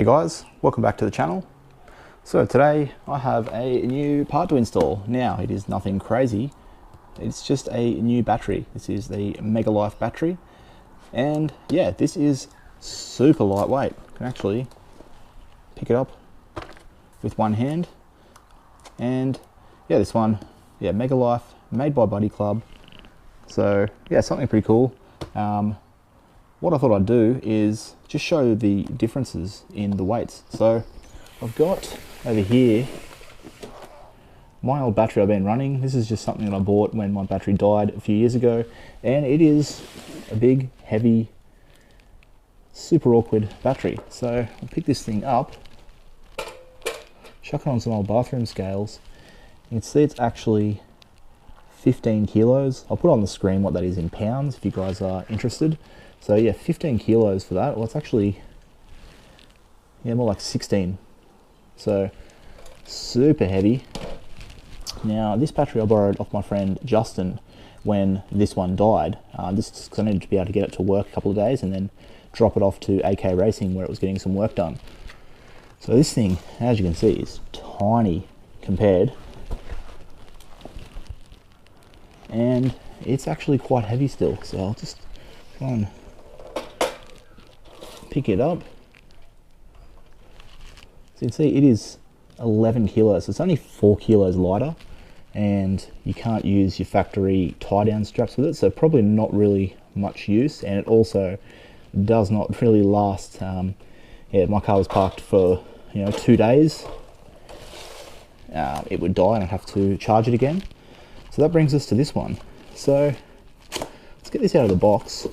Hey guys, welcome back to the channel. So today I have a new part to install. Now it is nothing crazy, it's just a new battery. This is the Megalife battery, and yeah, this is super lightweight. You can actually pick it up with one hand, and yeah, this one, yeah, Megalife, made by Buddy Club. So yeah, something pretty cool. What I thought I'd do is just show the differences in the weights. So I've got over here my old battery I've been running. This is just something that I bought when my battery died a few years ago, and it is a big, heavy, super awkward battery. So I'll pick this thing up, chuck it on some old bathroom scales. You can see it's actually 15 kilos. I'll put on the screen what that is in pounds if you guys are interested. So yeah, 15 kilos for that. Well, it's actually, yeah, more like 16. So super heavy. Now this battery I borrowed off my friend Justin when this one died. This is because I needed to be able to get it to work a couple of days and then drop it off to AK Racing where it was getting some work done. So this thing, as you can see, is tiny compared. And it's actually quite heavy still. So I'll just try and pick it up. So you can see it is 11 kilos, so it's only 4 kilos lighter, and you can't use your factory tie down straps with it, so probably not really much use. And it also does not really last. Yeah, my car was parked for 2 days. It would die and I'd have to charge it again. So that brings us to this one. So let's get this out of the box.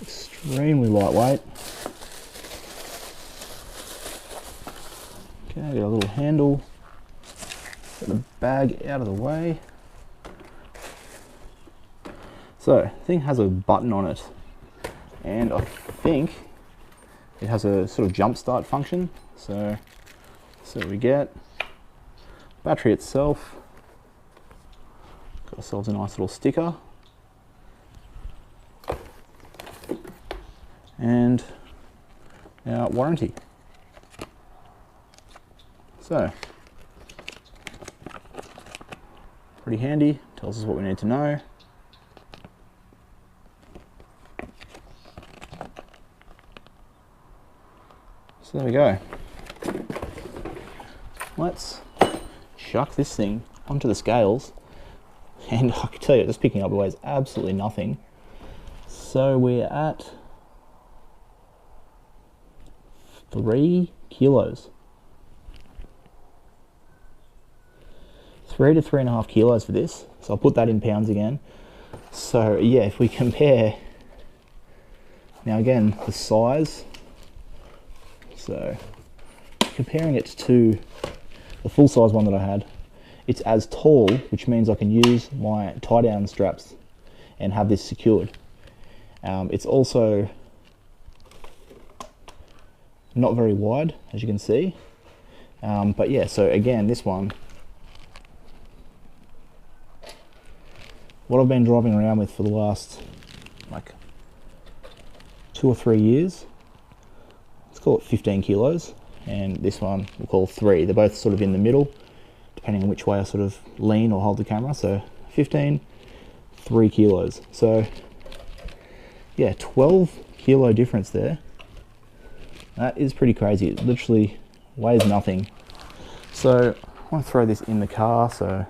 Extremely lightweight. Okay, got a little handle. Get the bag out of the way. So, the thing has a button on it, and I think it has a sort of jump start function. So we get battery itself. Got ourselves a nice little sticker. And our warranty. So, pretty handy, tells us what we need to know. So there we go. Let's chuck this thing onto the scales, and I can tell you, just picking up it weighs absolutely nothing. So we're at 3 kilos. 3 to 3.5 kilos for this. So I'll put that in pounds again. So yeah, if we compare, now again, the size. So comparing it to the full size one that I had, it's as tall, which means I can use my tie down straps and have this secured. It's also not very wide, as you can see, but yeah, so again, this one, what I've been driving around with for the last like 2 or 3 years, let's call it 15 kilos, and this one we'll call 3. They're both sort of in the middle, depending on which way I sort of lean or hold the camera. So 15, 3 kilos. So yeah, 12 kilo difference there. That is pretty crazy. It literally weighs nothing. So I want to throw this in the car. So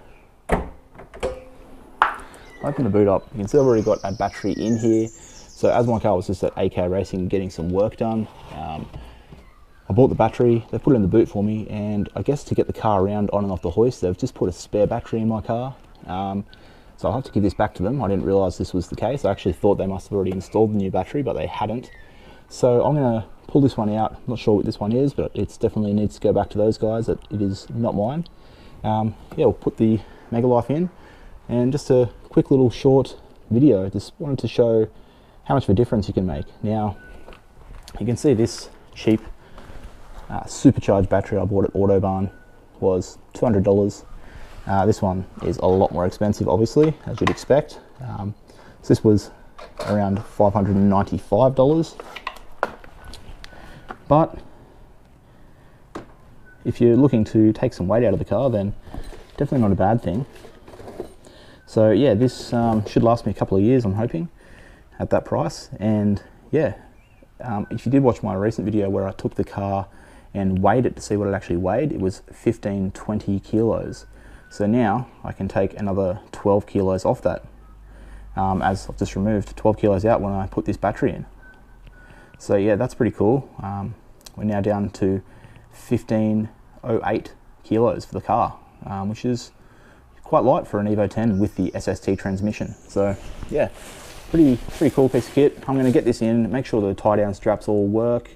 open the boot up. You can see I've already got a battery in here. So as my car was just at AK Racing getting some work done, I bought the battery, they put it in the boot for me, and I guess to get the car around on and off the hoist, they've just put a spare battery in my car. So I'll have to give this back to them. I didn't realise this was the case. I actually thought they must have already installed the new battery, but they hadn't. So I'm going to pull this one out. I'm not sure what this one is, but it definitely needs to go back to those guys. It is not mine. Yeah, we'll put the Megalife in, and just a quick little short video. Just wanted to show how much of a difference you can make. Now, you can see this cheap supercharged battery I bought at Autobarn was $200. This one is a lot more expensive, obviously, as you'd expect. So this was around $595. But if you're looking to take some weight out of the car, then definitely not a bad thing. So yeah, this should last me a couple of years, I'm hoping, at that price. And yeah, if you did watch my recent video where I took the car and weighed it to see what it actually weighed, it was 1520 kilos. So now I can take another 12 kilos off that, as I've just removed 12 kilos out when I put this battery in. So yeah, that's pretty cool. We're now down to 1508 kilos for the car, which is quite light for an Evo 10 with the SST transmission. So yeah, pretty cool piece of kit. I'm going to get this in, make sure the tie down straps all work,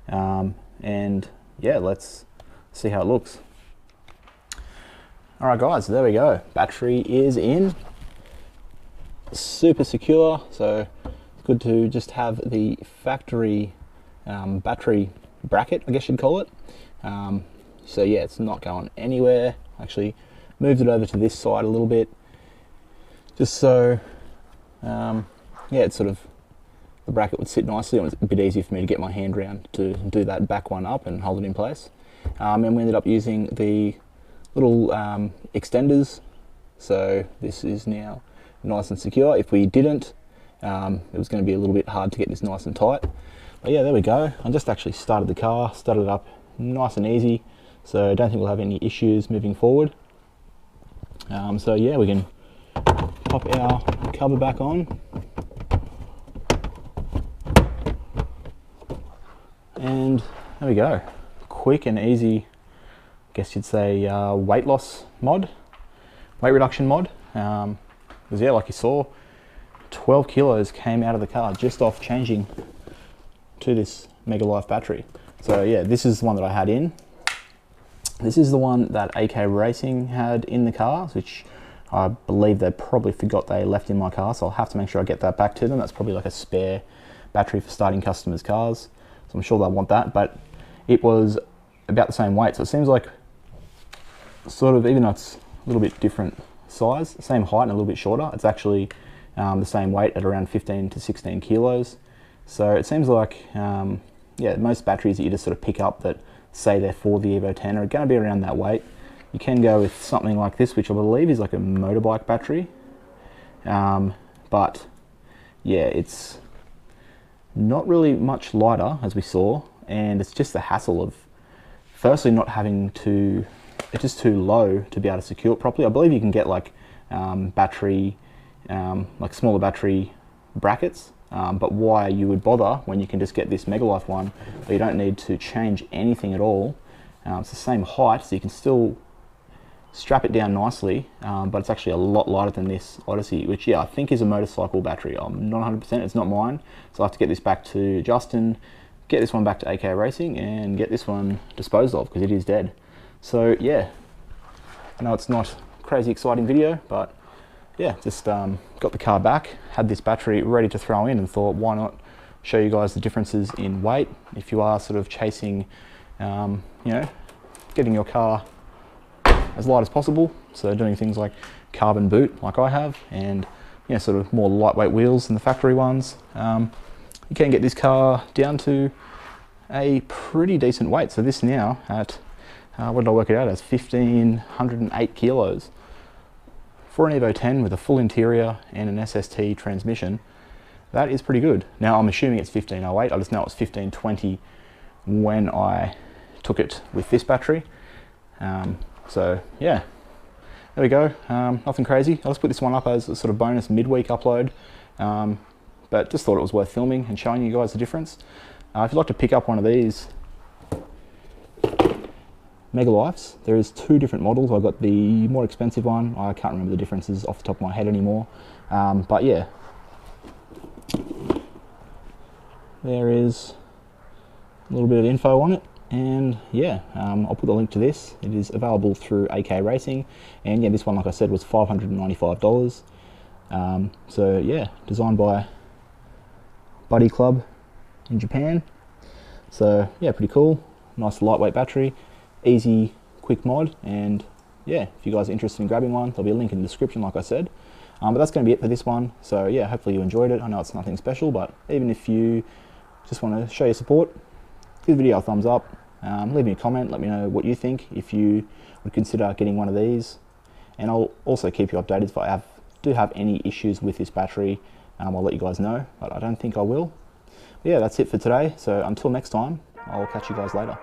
and yeah, let's see how it looks. Alright guys, there we go. Battery is in. Super secure, so it's good to just have the factory battery bracket, I guess you'd call it. So yeah, it's not going anywhere. Actually moved it over to this side a little bit, just so yeah, it's sort of, the bracket would sit nicely. It was a bit easier for me to get my hand around to do that back one up and hold it in place. And we ended up using the little extenders, so this is now nice and secure. If we didn't, it was going to be a little bit hard to get this nice and tight. But yeah, there we go. I just actually started the car, started it up nice and easy, so I don't think we'll have any issues moving forward. So yeah, we can pop our cover back on, and there we go. Quick and easy, I guess you'd say, weight loss mod, weight reduction mod. Because yeah, like you saw, 12 kilos came out of the car just off changing to this Megalife battery. So yeah, this is the one that I had in. This is the one that AK Racing had in the car, which I believe they probably forgot they left in my car, so I'll have to make sure I get that back to them. That's probably like a spare battery for starting customers' cars, so I'm sure they'll want that. But it was about the same weight, so it seems like, sort of, even though it's a little bit different size, same height and a little bit shorter, it's actually the same weight at around 15 to 16 kilos. So it seems like, yeah, most batteries that you just sort of pick up that say they're for the Evo 10 are going to be around that weight. You can go with something like this, which I believe is like a motorbike battery, but yeah, it's not really much lighter, as we saw, and it's just the hassle of, firstly, not having to, it's just too low to be able to secure it properly. I believe you can get like battery, like smaller battery brackets, but why you would bother when you can just get this Megalife one, where you don't need to change anything at all. It's the same height, so you can still strap it down nicely, but it's actually a lot lighter than this Odyssey, which yeah, I think is a motorcycle battery. I'm not 100%, it's not mine, so I have to get this back to Justin, get this one back to AK Racing, and get this one disposed of, because it is dead. So yeah, I know it's not a crazy exciting video, but yeah, just got the car back, had this battery ready to throw in, and thought, why not show you guys the differences in weight if you are sort of chasing, you know, getting your car as light as possible. So doing things like carbon boot, like I have, and you know, sort of more lightweight wheels than the factory ones. You can get this car down to a pretty decent weight. So this now at, what did I work it out as? 1508 kilos. For an Evo 10 with a full interior and an SST transmission, that is pretty good. Now I'm assuming it's 1508, I just know it was 1520 when I took it with this battery. So yeah, there we go, nothing crazy. I'll just put this one up as a sort of bonus midweek upload, but just thought it was worth filming and showing you guys the difference. If you'd like to pick up one of these Megalifes, there is two different models. I got the more expensive one, I can't remember the differences off the top of my head anymore, but yeah, there is a little bit of info on it. And yeah, I'll put the link to this. It is available through AK Racing, and yeah, this one, like I said, was $595. So yeah, designed by Buddy Club in Japan. So yeah, pretty cool. Nice lightweight battery, easy, quick mod, and yeah, if you guys are interested in grabbing one, there'll be a link in the description, like I said. But that's going to be it for this one. So yeah, hopefully you enjoyed it. I know it's nothing special, but even if you just want to show your support, give the video a thumbs up, leave me a comment, let me know what you think, if you would consider getting one of these. And I'll also keep you updated if I do have any issues with this battery. I'll let you guys know, but I don't think I will. But yeah, that's it for today. So until next time, I'll catch you guys later.